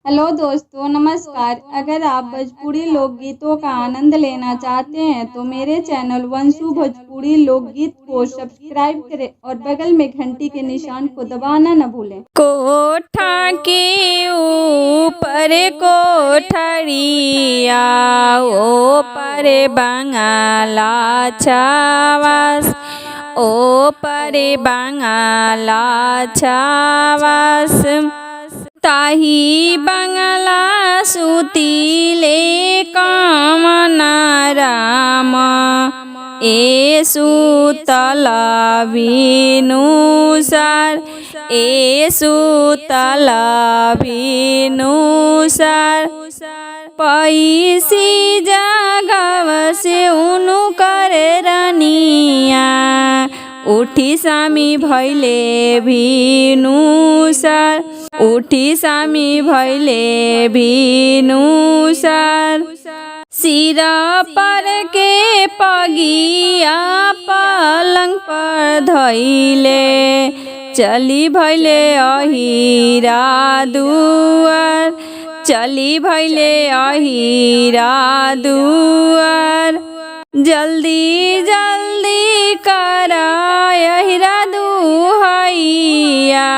Hello दोस्तों, नमस्कार। अगर आप भोजपुरी लोकगीतों का आनंद लेना चाहते हैं तो मेरे चैनल वंशु भोजपुरी लोकगीत को सब्सक्राइब करें और बगल में घंटी के निशान को दबाना न भूलें। कोठा के ऊपर कोठरिया ओ परे बांगाला छावास ओ परे बांगाला छावास ताही बांगला सुतीले कामना राम ए सुतल विनुसार ए सुतल विनुसार पैसी जगव से उनु करे रनिया उठी सामी भैले भिनुसार उठी सामी भैले भिनुसार सिर पर के पगिया पलंग पर धैले चली भैले अहिरा दुआर चली भैले अहिरा दुआर जल्दी जल्दी कर अहिरा दुहैया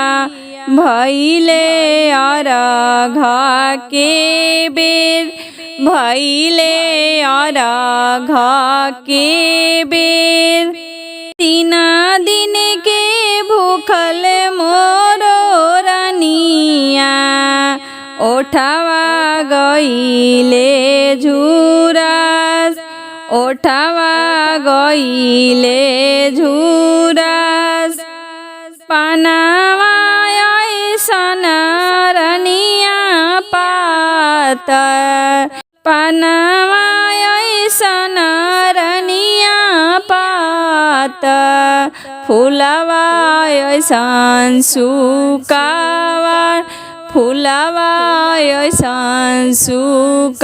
भैले अरघा के बेर भैले अरघा के बेर 3 दिन के भूखल मोरो रनिया ओठवा गईले झुरास ओठवा गईले झुरास पनावा ऐसन रनिया पातर पनावा ऐसन रनिया पातर फुलवा ऐसन सुकावार फुलवा ऐसन सुकावार।